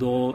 2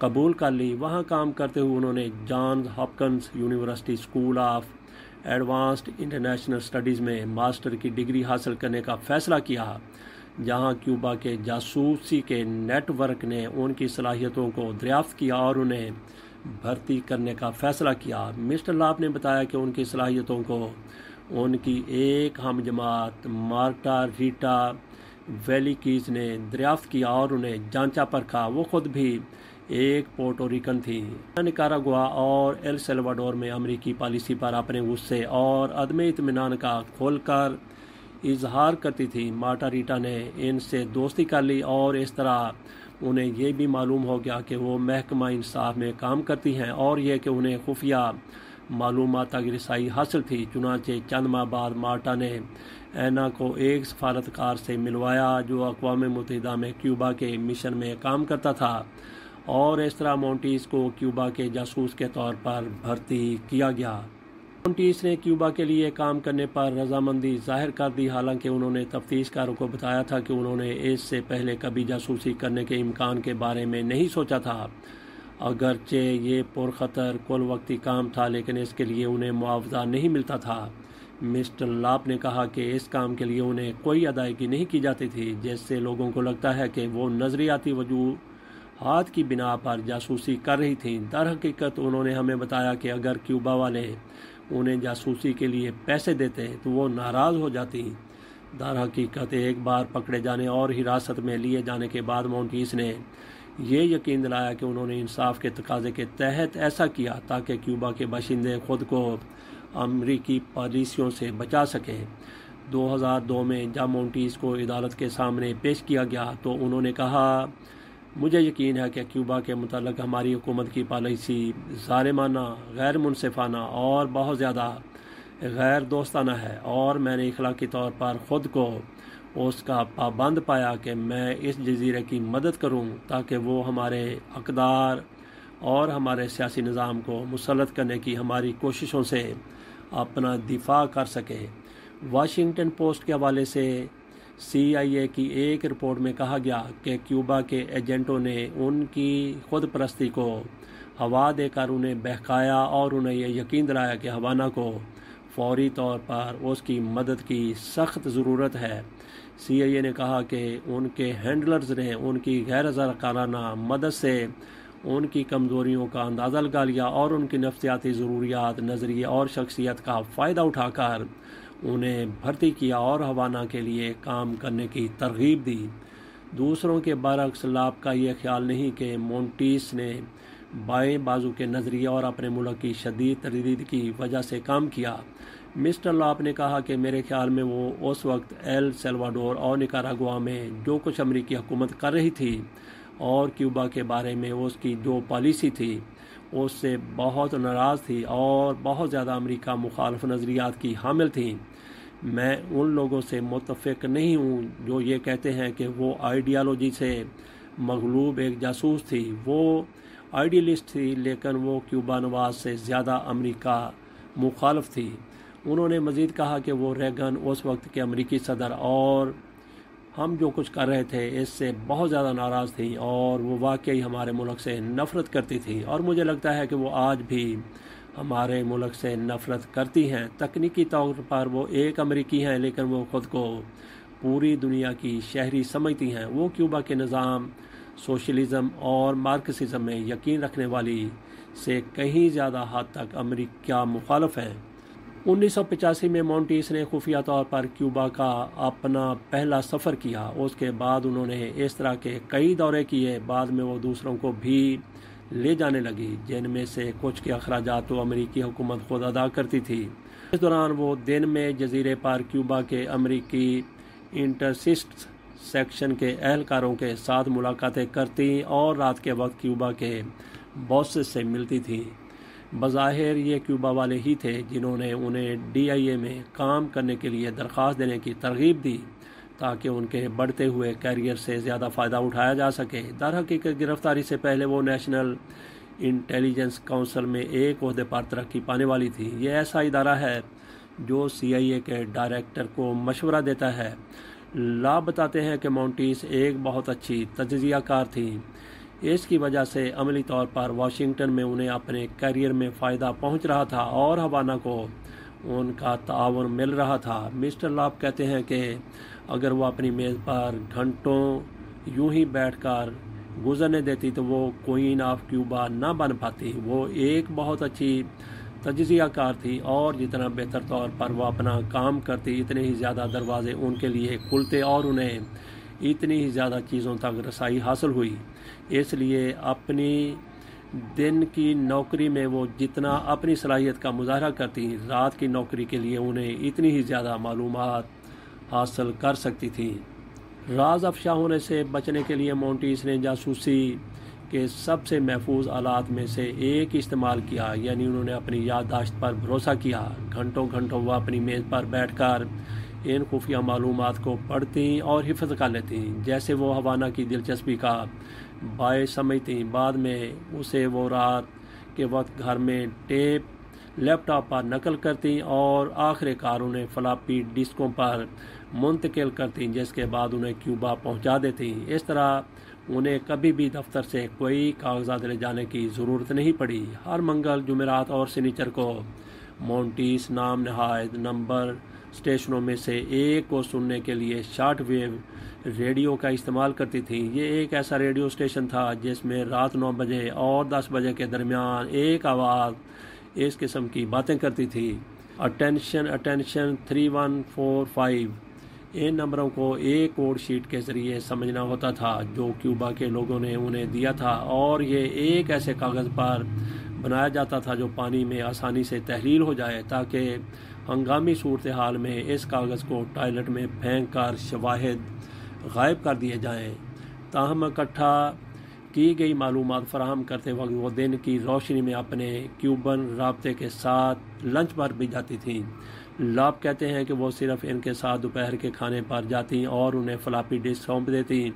قبول کر لی۔ وہاں کام کرتے ہوئے انہوں نے John Hopkins University School of Advanced International Studies میں ماسٹر کی ڈگری حاصل کرنے کا فیصلہ کیا، جہاں کیوبا کے جاسوسی کے نیٹ ورک نے ان کی صلاحیتوں کو دریافت کیا اور انہیں بھرتی کرنے کا فیصلہ کیا۔ مسٹر لاپ نے بتایا کہ ان کی صلاحیتوں کو ان کی ایک ہم جماعت مارٹا ریٹا ویلیکیز نے دریافت کیا اور انہیں جانچا پرکھا۔ وہ خود بھی ایک پورٹو ریکن تھی۔ نکاراگوا اور ایل سیلواڈور میں امریکی پالیسی پر اپنے غصے اور عدم اطمینان کا کھول کر اظہار کرتی تھی۔ مارٹا ریٹا نے ان سے دوستی کر لی اور اس طرح انہیں یہ بھی معلوم ہو گیا کہ وہ محکمہ انصاف میں کام کرتی ہیں اور یہ کہ انہیں خفیہ معلومات تک رسائی حاصل تھی۔ چنانچہ چند ماہ بعد مارٹا نے اینا کو ایک سفارتکار سے ملوایا جو اقوام متحدہ میں کیوبا کے مشن میں کام کرتا تھا، اور اس طرح مونٹیز کو کیوبا کے جاسوس کے طور پر بھرتی کیا گیا۔ مونٹیز نے کیوبا کے لیے کام کرنے پر رضامندی ظاہر کر دی، حالانکہ انہوں نے تفتیش کاروں کو بتایا تھا کہ انہوں نے اس سے پہلے کبھی جاسوسی کرنے کے امکان کے بارے میں نہیں سوچا تھا۔ اگرچہ یہ پرخطر کل وقتی کام تھا، لیکن اس کے لیے انہیں معاوضہ نہیں ملتا تھا۔ مسٹر لاپ نے کہا کہ اس کام کے لیے انہیں کوئی ادائیگی نہیں کی جاتی تھی، جس سے لوگوں کو لگتا ہے کہ وہ نظریاتی وجوہات کی بنا پر جاسوسی کر رہی تھیں۔ در حقیقت انہوں نے ہمیں بتایا کہ اگر کیوبا والے انہیں جاسوسی کے لیے پیسے دیتے تو وہ ناراض ہو جاتی۔ در حقیقت ایک بار پکڑے جانے اور حراست میں لیے جانے کے بعد مونٹیز نے یہ یقین دلایا کہ انہوں نے انصاف کے تقاضے کے تحت ایسا کیا تاکہ کیوبا کے باشندے خود کو امریکی پالیسیوں سے بچا سکیں۔ 2002 میں جب مونٹیز کو عدالت کے سامنے پیش کیا گیا تو انہوں نے کہا، مجھے یقین ہے کہ کیوبا کے متعلق ہماری حکومت کی پالیسی ظالمانہ، غیر منصفانہ اور بہت زیادہ غیر دوستانہ ہے، اور میں نے اخلاقی طور پر خود کو اس کا پابند پایا کہ میں اس جزیرے کی مدد کروں تاکہ وہ ہمارے اقدار اور ہمارے سیاسی نظام کو مسلط کرنے کی ہماری کوششوں سے اپنا دفاع کر سکے۔ واشنگٹن پوسٹ کے حوالے سے CIA کی ایک رپورٹ میں کہا گیا کہ کیوبا کے ایجنٹوں نے ان کی خود پرستی کو ہوا دے کر انہیں بہکایا اور انہیں یہ یقین دلایا کہ ہوانا کو فوری طور پر اس کی مدد کی سخت ضرورت ہے۔ CIA نے کہا کہ ان کے ہینڈلرز نے ان کی غیر رضاکارانہ مدد سے ان کی کمزوریوں کا اندازہ لگا لیا اور ان کی نفسیاتی ضروریات، نظریے اور شخصیت کا فائدہ اٹھا کر انہیں بھرتی کیا اور ہوانا کے لیے کام کرنے کی ترغیب دی۔ دوسروں کے برعکس لاپ کا یہ خیال نہیں کہ مونٹیز نے بائیں بازو کے نظریے اور اپنے ملک کی شدید تردید کی وجہ سے کام کیا۔ مسٹر لاپ نے کہا کہ میرے خیال میں وہ اس وقت ایل سیلواڈور اور نکاراگوا میں جو کچھ امریکی حکومت کر رہی تھی اور کیوبا کے بارے میں اس کی جو پالیسی تھی اس سے بہت ناراض تھی اور بہت زیادہ امریکہ مخالف نظریات کی حامل تھیں۔ میں ان لوگوں سے متفق نہیں ہوں جو یہ کہتے ہیں کہ وہ آئیڈیالوجی سے مغلوب ایک جاسوس تھی۔ وہ آئیڈیلسٹ تھی، لیکن وہ کیوبا نواز سے زیادہ امریکہ مخالف تھی۔ انہوں نے مزید کہا کہ وہ ریگن اس وقت کے امریکی صدر اور ہم جو کچھ کر رہے تھے اس سے بہت زیادہ ناراض تھیں اور وہ واقعی ہمارے ملک سے نفرت کرتی تھی، اور مجھے لگتا ہے کہ وہ آج بھی ہمارے ملک سے نفرت کرتی ہیں۔ تکنیکی طور پر وہ ایک امریکی ہیں، لیکن وہ خود کو پوری دنیا کی شہری سمجھتی ہیں۔ وہ کیوبا کے نظام، سوشلزم اور مارکسزم میں یقین رکھنے والی سے کہیں زیادہ حد تک امریکہ مخالف ہیں۔ 1985 میں مونٹیز نے خفیہ طور پر کیوبا کا اپنا پہلا سفر کیا۔ اس کے بعد انہوں نے اس طرح کے کئی دورے کیے۔ بعد میں وہ دوسروں کو بھی لے جانے لگی، جن میں سے کچھ کے اخراجات تو امریکی حکومت خود ادا کرتی تھی۔ اس دوران وہ دن میں جزیرے پر کیوبا کے امریکی انٹرسٹ سیکشن کے اہلکاروں کے ساتھ ملاقاتیں کرتی اور رات کے وقت کیوبا کے باسز سے ملتی تھی۔ بظاہر یہ کیوبا والے ہی تھے جنہوں نے انہیں DIA میں کام کرنے کے لیے درخواست دینے کی ترغیب دی تاکہ ان کے بڑھتے ہوئے کیریئر سے زیادہ فائدہ اٹھایا جا سکے۔ در حقیقت گرفتاری سے پہلے وہ نیشنل انٹیلیجنس کونسل میں ایک عہدے پر ترقی پانے والی تھی۔ یہ ایسا ادارہ ہے جو CIA کے ڈائریکٹر کو مشورہ دیتا ہے۔ لا بتاتے ہیں کہ مونٹیز ایک بہت اچھی تجزیہ کار تھیں۔ اس کی وجہ سے عملی طور پر واشنگٹن میں انہیں اپنے کیریئر میں فائدہ پہنچ رہا تھا اور ہوانا کو ان کا تعاون مل رہا تھا۔ مسٹر لاپ کہتے ہیں کہ اگر وہ اپنی میز پر گھنٹوں یوں ہی بیٹھ کر گزرنے دیتی تو وہ کوئین آف کیوبا نہ بن پاتی۔ وہ ایک بہت اچھی تجزیہ کار تھی اور جتنا بہتر طور پر وہ اپنا کام کرتی اتنے ہی زیادہ دروازے ان کے لیے کھلتے اور انہیں اتنی ہی زیادہ چیزوں تک رسائی حاصل ہوئی۔ اس لیے اپنی دن کی نوکری میں وہ جتنا اپنی صلاحیت کا مظاہرہ کرتی، رات کی نوکری کے لیے انہیں اتنی ہی زیادہ معلومات حاصل کر سکتی تھیں۔ راز افشا ہونے سے بچنے کے لیے مونٹیس نے جاسوسی کے سب سے محفوظ آلات میں سے ایک استعمال کیا، یعنی انہوں نے اپنی یادداشت پر بھروسہ کیا۔ گھنٹوں گھنٹوں وہ اپنی میز پر بیٹھ کر ان خفیہ معلومات کو پڑھتی اور حفظ کر لیتی، جیسے وہ ہوانا کی دلچسپی کا باعث سمجھتی۔ بعد میں اسے وہ رات کے وقت گھر میں ٹیپ لیپ ٹاپ پر نقل کرتی اور آخر کار انہیں فلاپی ڈسکوں پر منتقل کرتی، جس کے بعد انہیں کیوبا پہنچا دیتی۔ اس طرح انہیں کبھی بھی دفتر سے کوئی کاغذات لے جانے کی ضرورت نہیں پڑی۔ ہر منگل، جمعرات اور سنیچر کو مونٹیس نام نہاد نمبر اسٹیشنوں میں سے ایک کو سننے کے لیے شارٹ ویو ریڈیو کا استعمال کرتی تھی۔ یہ ایک ایسا ریڈیو اسٹیشن تھا جس میں رات 9 بجے اور 10 بجے کے درمیان ایک آواز اس قسم کی باتیں کرتی تھی: اٹینشن اٹینشن 3145۔ ان نمبروں کو ایک کوڈ شیٹ کے ذریعے سمجھنا ہوتا تھا جو کیوبا کے لوگوں نے انہیں دیا تھا، اور یہ ایک ایسے کاغذ پر بنایا جاتا تھا جو پانی میں آسانی سے تحلیل ہو جائے، تاکہ ہنگامی صورتحال میں اس کاغذ کو ٹوائلٹ میں پھینک کر شواہد غائب کر دیے جائیں۔ تاہم اکٹھا کی گئی معلومات فراہم کرتے وقت وہ دن کی روشنی میں اپنے کیوبن رابطے کے ساتھ لنچ پر بھی جاتی تھیں۔ لاپ کہتے ہیں کہ وہ صرف ان کے ساتھ دوپہر کے کھانے پر جاتی اور انہیں فلاپی ڈسک سونپ دیتی۔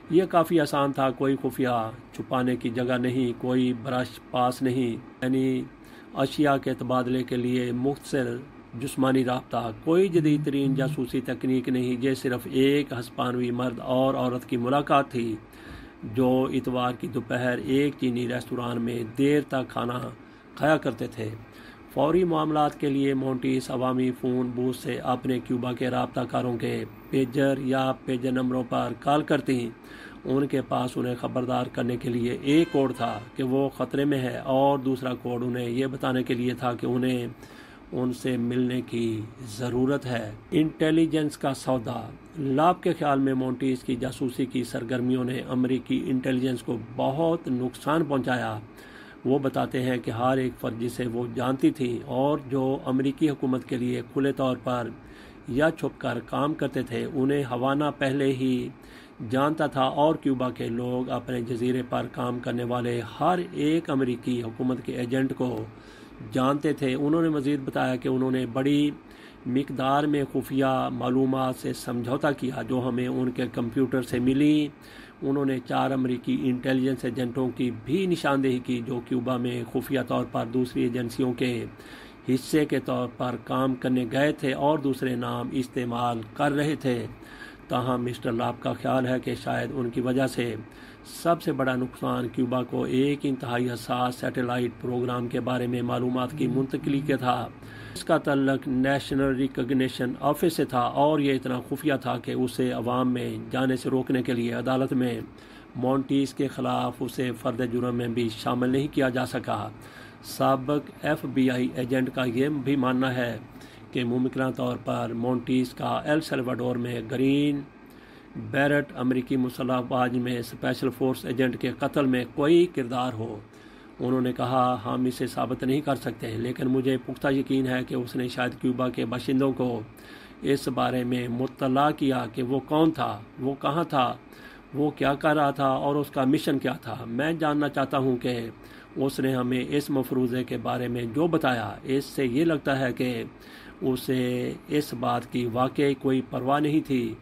یہ کافی آسان تھا، کوئی خفیہ چھپانے کی جگہ نہیں، کوئی برش پاس نہیں، یعنی اشیاء کے تبادلے کے لیے مختصر جسمانی رابطہ، کوئی جدید ترین جاسوسی تکنیک نہیں، یہ صرف ایک ہسپانوی مرد اور عورت کی ملاقات تھی جو اتوار کی دوپہر ایک چینی ریستوران میں دیر تک کھانا کھایا کرتے تھے۔ فوری معاملات کے لیے مونٹیس عوامی فون بوتھ سے اپنے کیوبا کے رابطہ کاروں کے پیجر یا پیجر نمبروں پر کال کرتی۔ ان کے پاس انہیں خبردار کرنے کے لیے ایک کوڈ تھا کہ وہ خطرے میں ہے، اور دوسرا کوڈ انہیں یہ بتانے کے لیے تھا کہ انہیں ان سے ملنے کی ضرورت ہے۔ انٹیلیجنس کا سودا۔ لاپ کے خیال میں مونٹیس کی جاسوسی کی سرگرمیوں نے امریکی انٹیلیجنس کو بہت نقصان پہنچایا۔ وہ بتاتے ہیں کہ ہر ایک فرد جسے وہ جانتی تھیں اور جو امریکی حکومت کے لیے کھلے طور پر یا چھپ کر کام کرتے تھے، انہیں ہوانا پہلے ہی جانتا تھا، اور کیوبا کے لوگ اپنے جزیرے پر کام کرنے والے ہر ایک امریکی حکومت کے ایجنٹ کو جانتے تھے۔ انہوں نے مزید بتایا کہ انہوں نے بڑی مقدار میں خفیہ معلومات سے سمجھوتا کیا جو ہمیں ان کے کمپیوٹر سے ملی۔ انہوں نے 4 امریکی انٹیلیجنس ایجنٹوں کی بھی نشاندہی کی جو کیوبا میں خفیہ طور پر دوسری ایجنسیوں کے حصے کے طور پر کام کرنے گئے تھے اور دوسرے نام استعمال کر رہے تھے۔ تاہم مسٹر لاپ کا خیال ہے کہ شاید ان کی وجہ سے سب سے بڑا نقصان کیوبا کو ایک انتہائی حساس سیٹلائٹ پروگرام کے بارے میں معلومات کی منتقلی کے تھا۔ اس کا تعلق نیشنل ریکگنیشن آفس سے تھا، اور یہ اتنا خفیہ تھا کہ اسے عوام میں جانے سے روکنے کے لیے عدالت میں مونٹیس کے خلاف اسے فرد جرم میں بھی شامل نہیں کیا جا سکا۔ سابق FBI ایجنٹ کا یہ بھی ماننا ہے کہ ممکنہ طور پر مونٹیس کا ایل سلواڈور میں گرین بیرٹ امریکی مسلح افواج میں اسپیشل فورس ایجنٹ کے قتل میں کوئی کردار ہو۔ انہوں نے کہا، ہم اسے ثابت نہیں کر سکتے، لیکن مجھے پختہ یقین ہے کہ اس نے شاید کیوبا کے باشندوں کو اس بارے میں مطلع کیا کہ وہ کون تھا، وہ کہاں تھا، وہ کیا کر رہا تھا اور اس کا مشن کیا تھا۔ میں جاننا چاہتا ہوں کہ اس نے ہمیں اس مفروضے کے بارے میں جو بتایا، اس سے یہ لگتا ہے کہ اسے اس بات کی واقعی کوئی پرواہ نہیں تھی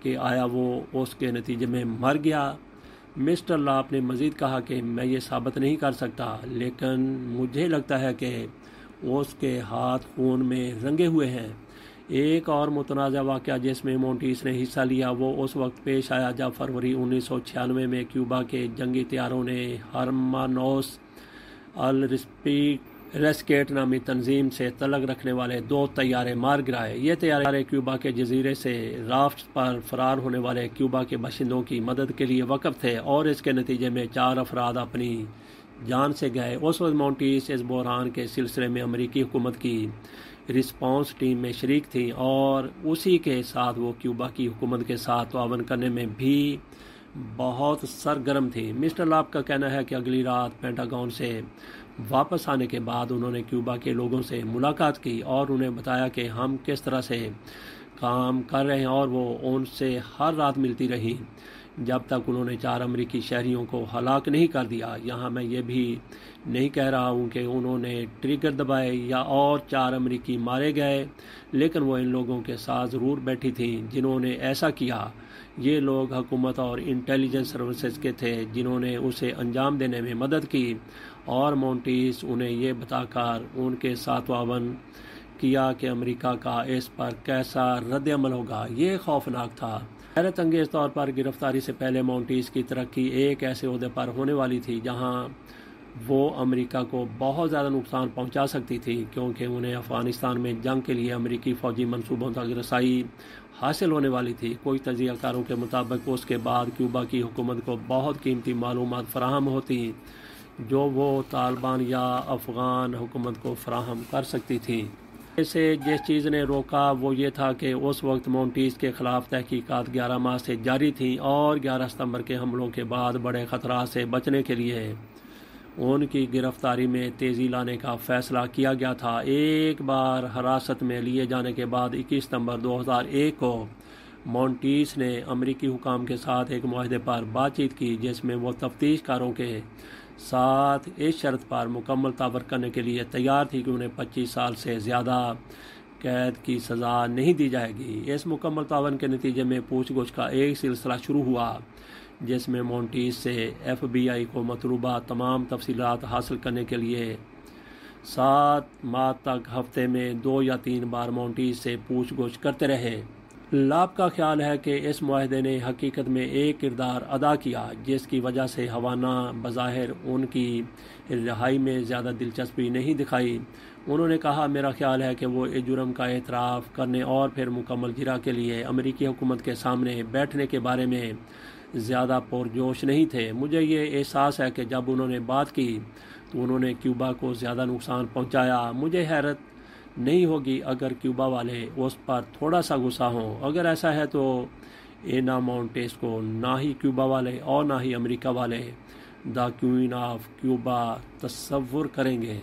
کہ آیا وہ اس کے نتیجے میں مر گیا۔ مسٹر لاپ نے مزید کہا کہ میں یہ ثابت نہیں کر سکتا، لیکن مجھے لگتا ہے کہ اس کے ہاتھ خون میں رنگے ہوئے ہیں۔ ایک اور متنازع واقعہ جس میں مونٹیس نے حصہ لیا وہ اس وقت پیش آیا جب فروری 1996 میں کیوبا کے جنگی طیاروں نے ہرمانوس ریسکیٹ نامی تنظیم سے تعلق رکھنے والے 2 طیارے مار گرائے۔ یہ طیارے کیوبا کے جزیرے سے رافٹ پر فرار ہونے والے کیوبا کے باشندوں کی مدد کے لیے وقف تھے اور اس کے نتیجے میں 4 افراد اپنی جان سے گئے۔ اس وقت مونٹیس اس بحران کے سلسلے میں امریکی حکومت کی رسپانس ٹیم میں شریک تھی اور اسی کے ساتھ وہ کیوبا کی حکومت کے ساتھ تعاون کرنے میں بھی بہت سرگرم تھی۔ مسٹر لاپ کا کہنا ہے کہ اگلی رات پینٹاگون سے واپس آنے کے بعد انہوں نے کیوبا کے لوگوں سے ملاقات کی اور انہیں بتایا کہ ہم کس طرح سے کام کر رہے ہیں اور وہ ان سے ہر رات ملتی رہی جب تک انہوں نے 4 امریکی شہریوں کو ہلاک نہیں کر دیا۔ یہاں میں یہ بھی نہیں کہہ رہا ہوں کہ انہوں نے ٹریگر دبائے یا اور 4 امریکی مارے گئے، لیکن وہ ان لوگوں کے ساتھ ضرور بیٹھی تھیں جنہوں نے ایسا کیا۔ یہ لوگ حکومت اور انٹیلیجنس سروسز کے تھے جنہوں نے اسے انجام دینے میں مدد کی، اور مونٹیس انہیں یہ بتا کر ان کے ساتھ تعاون کیا کہ امریکہ کا اس پر کیسا رد عمل ہوگا۔ یہ خوفناک تھا۔ حیرت انگیز طور پر گرفتاری سے پہلے مونٹیس کی ترقی ایک ایسے عہدے پر ہونے والی تھی جہاں وہ امریکہ کو بہت زیادہ نقصان پہنچا سکتی تھی، کیونکہ انہیں افغانستان میں جنگ کے لیے امریکی فوجی منصوبوں تک رسائی حاصل ہونے والی تھی۔ کوئی تجزیہ کاروں کے مطابق اس کے بعد کیوبا کی حکومت کو بہت قیمتی معلومات فراہم ہوتی جو وہ طالبان یا افغان حکومت کو فراہم کر سکتی تھی۔ اسے جس چیز نے روکا وہ یہ تھا کہ اس وقت مونٹیس کے خلاف تحقیقات 11 ماہ سے جاری تھیں اور 11 ستمبر کے حملوں کے بعد بڑے خطرات سے بچنے کے لیے ان کی گرفتاری میں تیزی لانے کا فیصلہ کیا گیا تھا۔ ایک بار حراست میں لیے جانے کے بعد 21 ستمبر 2001 کو مونٹیس نے امریکی حکام کے ساتھ ایک معاہدے پر بات چیت کی جس میں وہ تفتیش کاروں کے ساتھ اس شرط پر مکمل تعاون کرنے کے لیے تیار تھی کہ انہیں 25 سال سے زیادہ قید کی سزا نہیں دی جائے گی۔ اس مکمل تعاون کے نتیجے میں پوچھ گچھ کا ایک سلسلہ شروع ہوا جس میں مونٹیس سے FBI کو مطلوبہ تمام تفصیلات حاصل کرنے کے لیے 7 ماہ تک ہفتے میں 2 یا 3 بار مونٹیس سے پوچھ گچھ کرتے رہے۔ لاپ کا خیال ہے کہ اس معاہدے نے حقیقت میں ایک کردار ادا کیا جس کی وجہ سے ہوانا بظاہر ان کی رہائی میں زیادہ دلچسپی نہیں دکھائی۔ انہوں نے کہا میرا خیال ہے کہ وہ اس جرم کا اعتراف کرنے اور پھر مکمل جرح کے لیے امریکی حکومت کے سامنے بیٹھنے کے بارے میں زیادہ پرجوش نہیں تھے۔ مجھے یہ احساس ہے کہ جب انہوں نے بات کی تو انہوں نے کیوبا کو زیادہ نقصان پہنچایا۔ مجھے حیرت نہیں ہوگی اگر کیوبا والے اس پر تھوڑا سا غصہ ہوں۔ اگر ایسا ہے تو اینا مونٹیس کو نہ ہی کیوبا والے اور نہ ہی امریکہ والے دا کوئین آف کیوبا تصور کریں گے۔